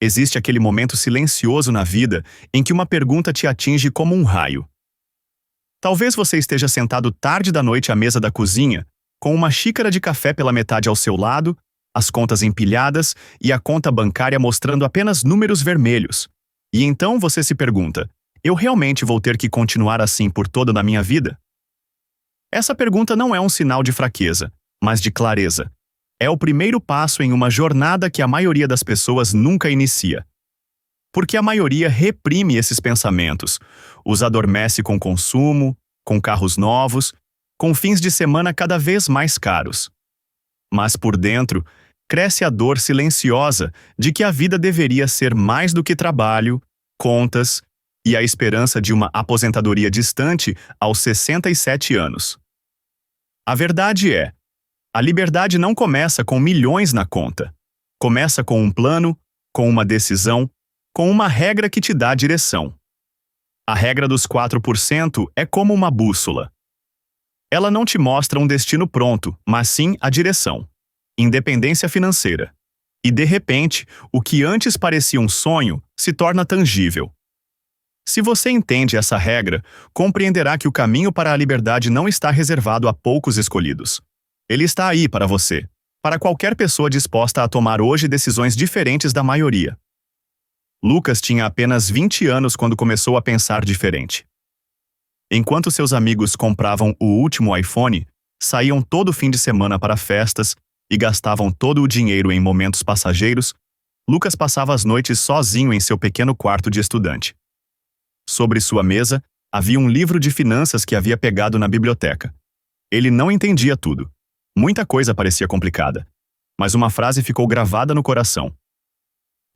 Existe aquele momento silencioso na vida em que uma pergunta te atinge como um raio. Talvez você esteja sentado tarde da noite à mesa da cozinha, com uma xícara de café pela metade ao seu lado, as contas empilhadas e a conta bancária mostrando apenas números vermelhos. E então você se pergunta: eu realmente vou ter que continuar assim por toda a minha vida? Essa pergunta não é um sinal de fraqueza, mas de clareza. É o primeiro passo em uma jornada que a maioria das pessoas nunca inicia. Porque a maioria reprime esses pensamentos, os adormece com consumo, com carros novos, com fins de semana cada vez mais caros. Mas por dentro, cresce a dor silenciosa de que a vida deveria ser mais do que trabalho, contas e a esperança de uma aposentadoria distante aos 67 anos. A verdade é, a liberdade não começa com milhões na conta. Começa com um plano, com uma decisão, com uma regra que te dá direção. A regra dos 4% é como uma bússola. Ela não te mostra um destino pronto, mas sim a direção. Independência financeira. E de repente, o que antes parecia um sonho se torna tangível. Se você entende essa regra, compreenderá que o caminho para a liberdade não está reservado a poucos escolhidos. Ele está aí para você, para qualquer pessoa disposta a tomar hoje decisões diferentes da maioria. Lucas tinha apenas 20 anos quando começou a pensar diferente. Enquanto seus amigos compravam o último iPhone, saíam todo fim de semana para festas e gastavam todo o dinheiro em momentos passageiros, Lucas passava as noites sozinho em seu pequeno quarto de estudante. Sobre sua mesa, havia um livro de finanças que havia pegado na biblioteca. Ele não entendia tudo. Muita coisa parecia complicada. Mas uma frase ficou gravada no coração.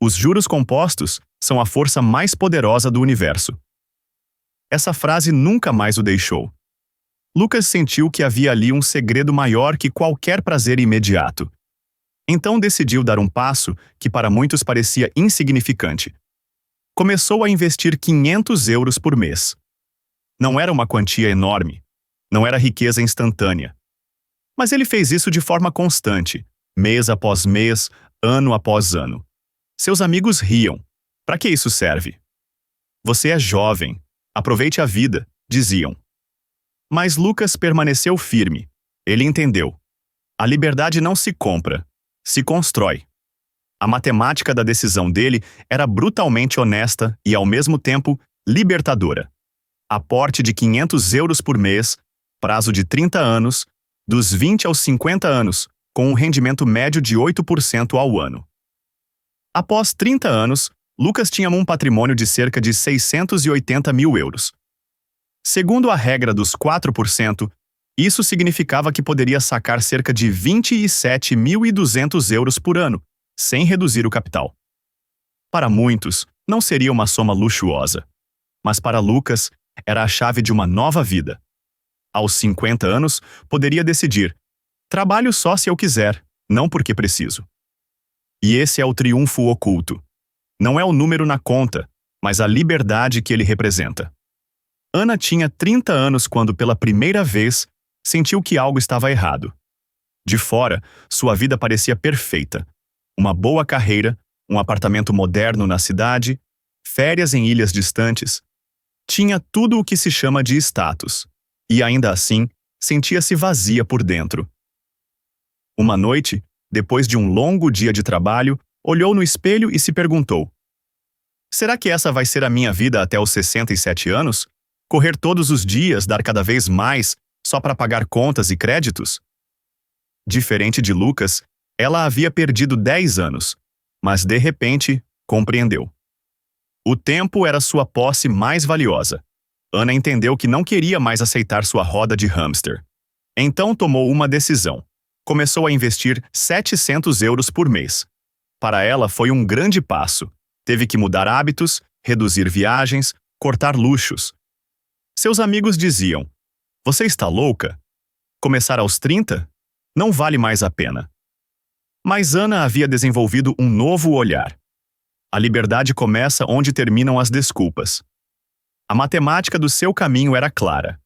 Os juros compostos são a força mais poderosa do universo. Essa frase nunca mais o deixou. Lucas sentiu que havia ali um segredo maior que qualquer prazer imediato. Então decidiu dar um passo que para muitos parecia insignificante. Começou a investir 500 euros por mês. Não era uma quantia enorme. Não era riqueza instantânea. Mas ele fez isso de forma constante, mês após mês, ano após ano. Seus amigos riam. Para que isso serve? Você é jovem. Aproveite a vida, diziam. Mas Lucas permaneceu firme. Ele entendeu. A liberdade não se compra, se constrói. A matemática da decisão dele era brutalmente honesta e, ao mesmo tempo, libertadora. Aporte de 500 euros por mês, prazo de 30 anos, dos 20 aos 50 anos, com um rendimento médio de 8% ao ano. Após 30 anos, Lucas tinha um patrimônio de cerca de 680 mil euros. Segundo a regra dos 4%, isso significava que poderia sacar cerca de 27.200 euros por ano, sem reduzir o capital. Para muitos, não seria uma soma luxuosa. Mas para Lucas, era a chave de uma nova vida. Aos 50 anos, poderia decidir: trabalho só se eu quiser, não porque preciso. E esse é o triunfo oculto. Não é o número na conta, mas a liberdade que ele representa. Ana tinha 30 anos quando, pela primeira vez, sentiu que algo estava errado. De fora, sua vida parecia perfeita. Uma boa carreira, um apartamento moderno na cidade, férias em ilhas distantes. Tinha tudo o que se chama de status. E ainda assim, sentia-se vazia por dentro. Uma noite, depois de um longo dia de trabalho, olhou no espelho e se perguntou: será que essa vai ser a minha vida até os 67 anos? Correr todos os dias, dar cada vez mais, só para pagar contas e créditos? Diferente de Lucas, ela havia perdido 10 anos, mas de repente, compreendeu. O tempo era sua posse mais valiosa. Ana entendeu que não queria mais aceitar sua roda de hamster. Então tomou uma decisão. Começou a investir 700 euros por mês. Para ela foi um grande passo. Teve que mudar hábitos, reduzir viagens, cortar luxos. Seus amigos diziam: você está louca? Começar aos 30? Não vale mais a pena. Mas Ana havia desenvolvido um novo olhar. A liberdade começa onde terminam as desculpas. A matemática do seu caminho era clara.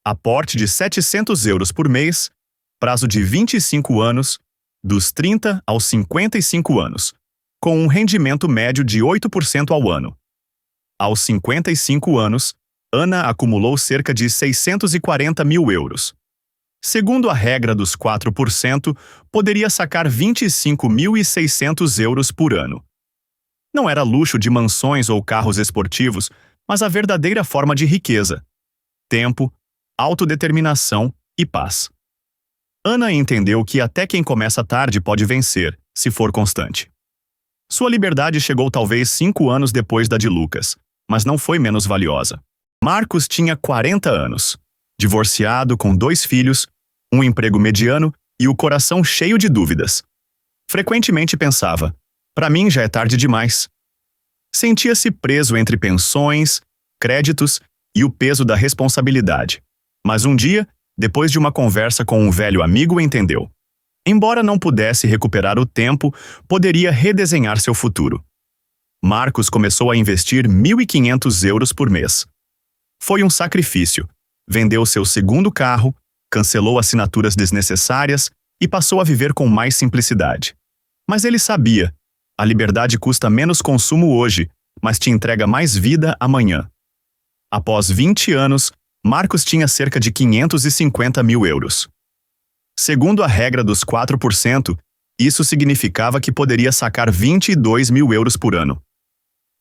Aporte de 700 euros por mês, prazo de 25 anos, dos 30 aos 55 anos, com um rendimento médio de 8% ao ano. Aos 55 anos, Ana acumulou cerca de 640 mil euros. Segundo a regra dos 4%, poderia sacar 25.600 euros por ano. Não era luxo de mansões ou carros esportivos, mas a verdadeira forma de riqueza: tempo, autodeterminação e paz. Ana entendeu que até quem começa tarde pode vencer, se for constante. Sua liberdade chegou talvez 5 anos depois da de Lucas, mas não foi menos valiosa. Marcos tinha 40 anos, divorciado com 2 filhos, um emprego mediano e o coração cheio de dúvidas. Frequentemente pensava: para mim já é tarde demais. Sentia-se preso entre pensões, créditos e o peso da responsabilidade. Mas um dia, depois de uma conversa com um velho amigo, entendeu. Embora não pudesse recuperar o tempo, poderia redesenhar seu futuro. Marcos começou a investir 1.500 euros por mês. Foi um sacrifício. Vendeu seu segundo carro, cancelou assinaturas desnecessárias e passou a viver com mais simplicidade. Mas ele sabia: a liberdade custa menos consumo hoje, mas te entrega mais vida amanhã. Após 20 anos, Marcos tinha cerca de 550 mil euros. Segundo a regra dos 4%, isso significava que poderia sacar 22 mil euros por ano.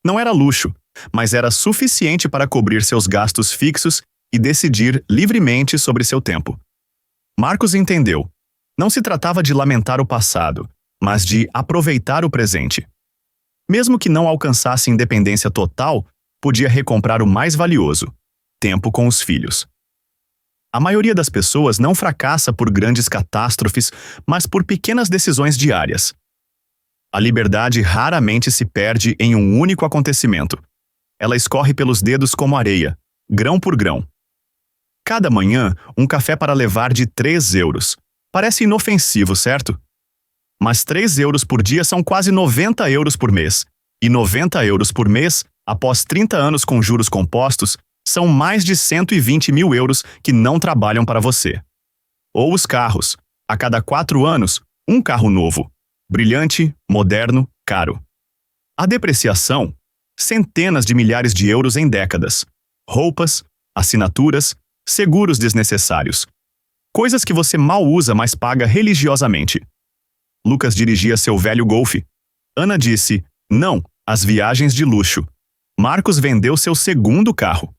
Não era luxo, mas era suficiente para cobrir seus gastos fixos e decidir livremente sobre seu tempo. Marcos entendeu: não se tratava de lamentar o passado, mas de aproveitar o presente. Mesmo que não alcançasse independência total, podia recomprar o mais valioso: tempo com os filhos. A maioria das pessoas não fracassa por grandes catástrofes, mas por pequenas decisões diárias. A liberdade raramente se perde em um único acontecimento. Ela escorre pelos dedos como areia, grão por grão. Cada manhã, um café para levar de 3 euros. Parece inofensivo, certo? Mas 3 euros por dia são quase 90 euros por mês. E 90 euros por mês, após 30 anos com juros compostos, são mais de 120 mil euros que não trabalham para você. Ou os carros. A cada 4 anos, um carro novo. Brilhante, moderno, caro. A depreciação: centenas de milhares de euros em décadas. Roupas, assinaturas, seguros desnecessários. Coisas que você mal usa, mas paga religiosamente. Lucas dirigia seu velho Golf. Ana disse não às viagens de luxo. Marcos vendeu seu segundo carro.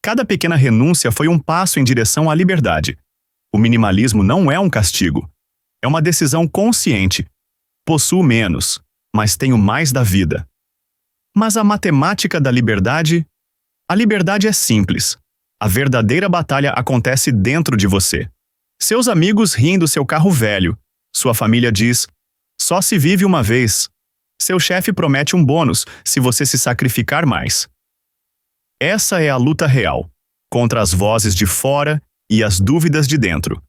Cada pequena renúncia foi um passo em direção à liberdade. O minimalismo não é um castigo. É uma decisão consciente. Possuo menos, mas tenho mais da vida. Mas a matemática da liberdade? A liberdade é simples. A verdadeira batalha acontece dentro de você. Seus amigos riem do seu carro velho. Sua família diz: só se vive uma vez. Seu chefe promete um bônus se você se sacrificar mais. Essa é a luta real, contra as vozes de fora e as dúvidas de dentro.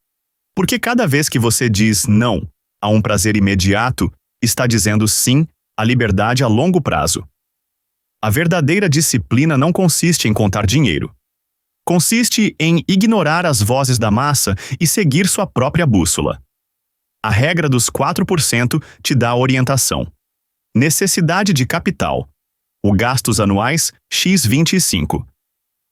Porque cada vez que você diz não a um prazer imediato, está dizendo sim à liberdade a longo prazo. A verdadeira disciplina não consiste em contar dinheiro. Consiste em ignorar as vozes da massa e seguir sua própria bússola. A regra dos 4% te dá a orientação. Necessidade de capital. O gastos anuais, x25.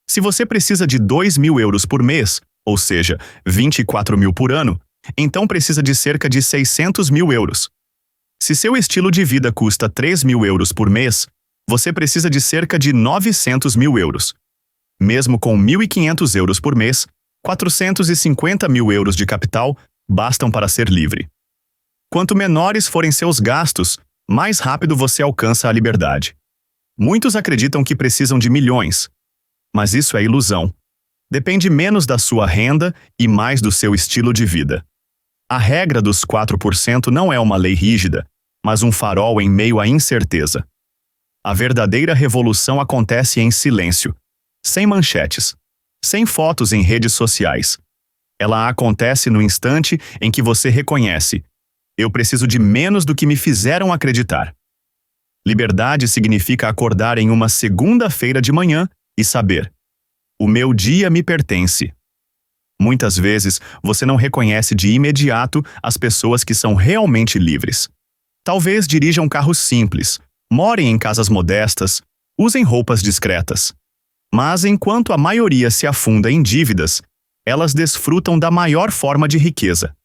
Se você precisa de 2 mil euros por mês, ou seja, 24 mil por ano, então precisa de cerca de 600 mil euros. Se seu estilo de vida custa 3 mil euros por mês, você precisa de cerca de 900 mil euros. Mesmo com 1.500 euros por mês, 450 mil euros de capital bastam para ser livre. Quanto menores forem seus gastos, mais rápido você alcança a liberdade. Muitos acreditam que precisam de milhões, mas isso é ilusão. Depende menos da sua renda e mais do seu estilo de vida. A regra dos 4% não é uma lei rígida, mas um farol em meio à incerteza. A verdadeira revolução acontece em silêncio, sem manchetes, sem fotos em redes sociais. Ela acontece no instante em que você reconhece: eu preciso de menos do que me fizeram acreditar. Liberdade significa acordar em uma segunda-feira de manhã e saber: o meu dia me pertence. Muitas vezes, você não reconhece de imediato as pessoas que são realmente livres. Talvez dirijam carros simples, morem em casas modestas, usem roupas discretas. Mas enquanto a maioria se afunda em dívidas, elas desfrutam da maior forma de riqueza: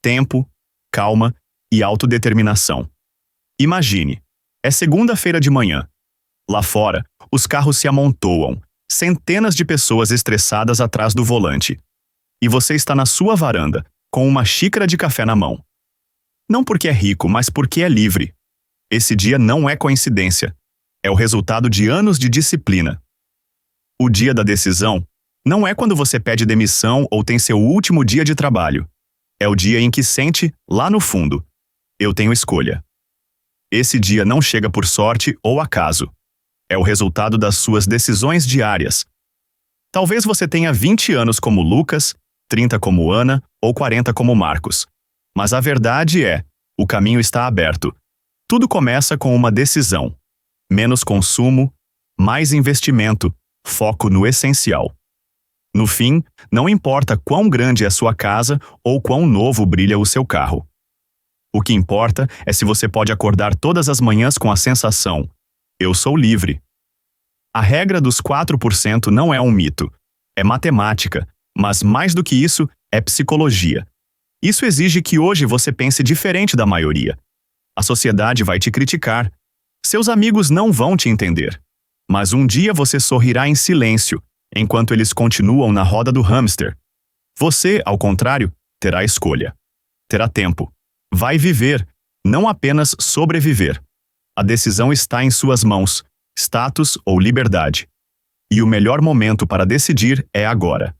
tempo, calma e autodeterminação. Imagine, é segunda-feira de manhã. Lá fora, os carros se amontoam, centenas de pessoas estressadas atrás do volante. E você está na sua varanda, com uma xícara de café na mão. Não porque é rico, mas porque é livre. Esse dia não é coincidência. É o resultado de anos de disciplina. O dia da decisão não é quando você pede demissão ou tem seu último dia de trabalho. É o dia em que sente, lá no fundo, eu tenho escolha. Esse dia não chega por sorte ou acaso. É o resultado das suas decisões diárias. Talvez você tenha 20 anos como Lucas, 30 como Ana ou 40 como Marcos. Mas a verdade é, o caminho está aberto. Tudo começa com uma decisão. Menos consumo, mais investimento, foco no essencial. No fim, não importa quão grande é sua casa ou quão novo brilha o seu carro. O que importa é se você pode acordar todas as manhãs com a sensação: eu sou livre. A regra dos 4% não é um mito. É matemática, mas mais do que isso, é psicologia. Isso exige que hoje você pense diferente da maioria. A sociedade vai te criticar. Seus amigos não vão te entender. Mas um dia você sorrirá em silêncio, enquanto eles continuam na roda do hamster. Você, ao contrário, terá escolha. Terá tempo. Vai viver, não apenas sobreviver. A decisão está em suas mãos, status ou liberdade. E o melhor momento para decidir é agora.